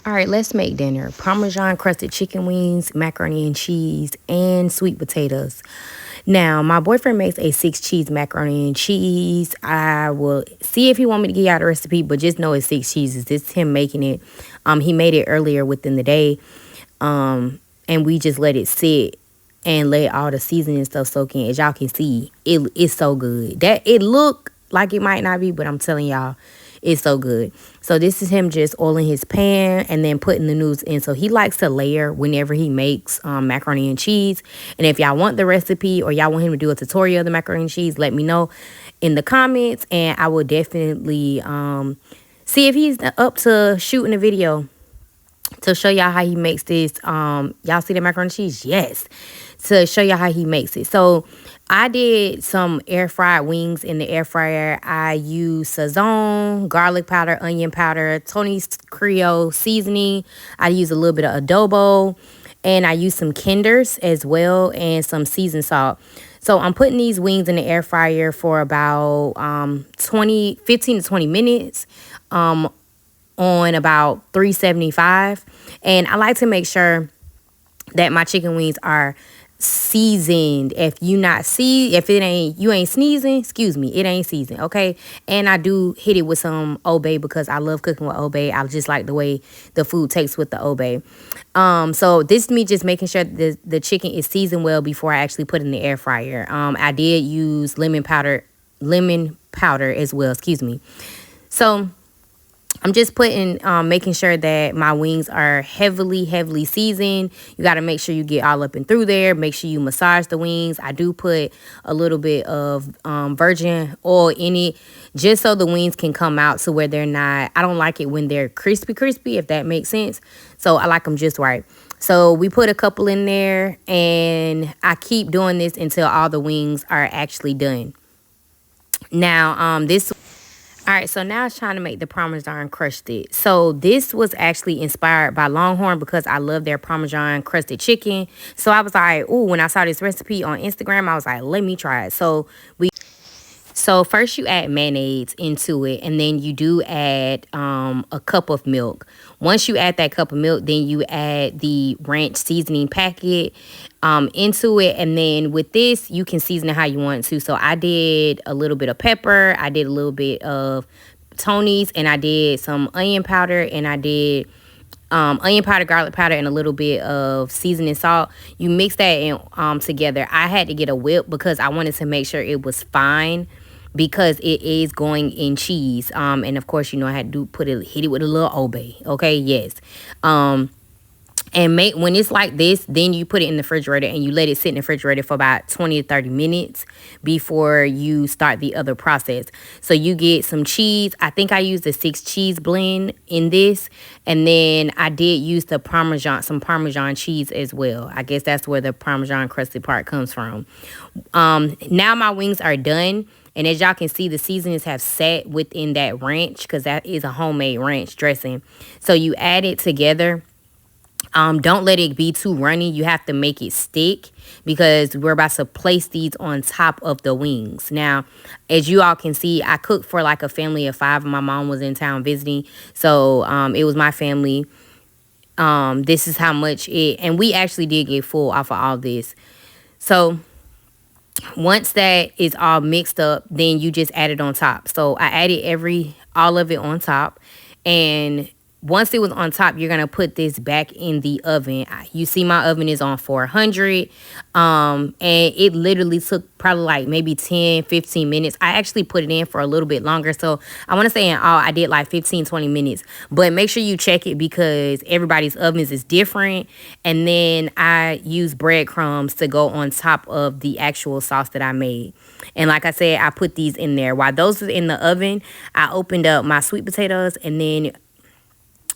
All right, let's make dinner. Parmesan crusted chicken wings, macaroni and cheese, and sweet potatoes. Now, my boyfriend makes a 6 cheese macaroni and cheese. I will see if he want me to give out a recipe, but just know it's 6 cheeses. This is him making it. He made it earlier within the day, and we just let it sit and let all the seasoning stuff soak in. As y'all can see, it's so good. That it look like it might not be, but I'm telling y'all, it's so good. So this is him just oiling his pan and then putting the noodles in. So he likes to layer whenever he makes macaroni and cheese. And if y'all want the recipe or y'all want him to do a tutorial of the macaroni and cheese, let me know in the comments, and I will definitely see if he's up to shooting a video to show y'all how he makes this. Y'all see the macaroni and cheese? Yes. To show y'all how he makes it. So I did some air fried wings in the air fryer. I used Sazon, garlic powder, onion powder, Tony's Creole seasoning. I used a little bit of adobo, and I used some Kinders as well and some seasoned salt. So I'm putting these wings in the air fryer for about 15 to 20 minutes. On about 375, and I like to make sure that my chicken wings are seasoned. If you ain't sneezing, excuse me, it ain't seasoned, okay? And I do hit it with some Old Bay because I love cooking with Old Bay. I just like the way the food tastes with the Old Bay. So this is me just making sure the chicken is seasoned well before I actually put it in the air fryer. I did use lemon powder as well, excuse me. So I'm just making sure that my wings are heavily seasoned. You got to make sure you get all up and through there. Make sure you massage the wings. I do put a little bit of virgin oil in it just so the wings can come out to where they're not. I don't like it when they're crispy, if that makes sense. So I like them just right. So we put a couple in there, and I keep doing this until all the wings are actually done. Now, all right, so now it's trying to make the Parmesan Crusted. So this was actually inspired by Longhorn because I love their Parmesan Crusted chicken. So I was like, ooh, when I saw this recipe on Instagram, I was like, let me try it. So first you add mayonnaise into it, and then you do add a cup of milk. Once you add that cup of milk, then you add the ranch seasoning packet into it. And then with this, you can season it how you want to. So I did a little bit of pepper. I did a little bit of Tony's, and I did some onion powder, and I did onion powder, garlic powder, and a little bit of seasoning salt. You mix that in together. I had to get a whip because I wanted to make sure it was fine, because it is going in cheese. And of course, you know, I had to hit it with a little Old Bay. Okay, yes. And when it's like this, then you put it in the refrigerator and you let it sit in the refrigerator for about 20 to 30 minutes before you start the other process. So you get some cheese. I think I used a 6 cheese blend in this. And then I did use some Parmesan cheese as well. I guess that's where the Parmesan crusted part comes from. Now my wings are done. And as y'all can see, the seasonings have sat within that ranch, because that is a homemade ranch dressing. So you add it together. Don't let it be too runny. You have to make it stick, because we're about to place these on top of the wings. Now, as you all can see, I cooked for like a family of 5. My mom was in town visiting. So it was my family. This is how much and we actually did get full off of all this. So once that is all mixed up, then you just add it on top. So I added all of it on top, and once it was on top, you're going to put this back in the oven. You see my oven is on 400. And it literally took probably like maybe 10, 15 minutes. I actually put it in for a little bit longer. So I want to say in all, I did like 15, 20 minutes. But make sure you check it, because everybody's ovens is different. And then I use breadcrumbs to go on top of the actual sauce that I made. And like I said, I put these in there. While those are in the oven, I opened up my sweet potatoes, and then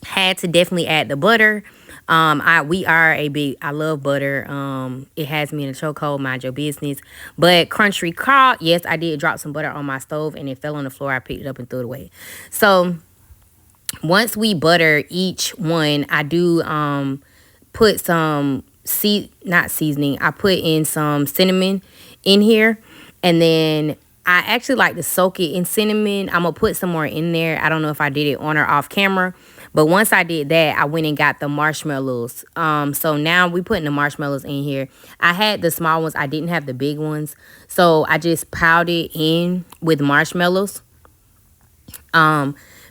had to definitely add the butter. I love butter. It has me in a chokehold, mind your business. But country crock, yes, I did drop some butter on my stove, and it fell on the floor. I picked it up and threw it away. So once we butter each one, I do put some not seasoning. I put in some cinnamon in here, and then I actually like to soak it in cinnamon. I'm gonna put some more in there. I don't know if I did it on or off camera, But once I did that, I went and got the marshmallows. So now we putting the marshmallows in here. I had the small ones. I didn't have the big ones. So I just piled it in with marshmallows.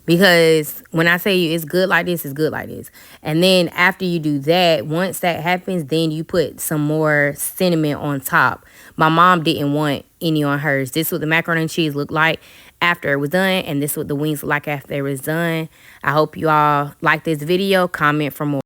Because when I say you it's good like this, it's good like this. And then after you do that, once that happens, then you put some more cinnamon on top. My mom didn't want any on hers. This is what the macaroni and cheese looked like after it was done, and this is what the wings look like after it was done. I hope you all like this video. Comment for more.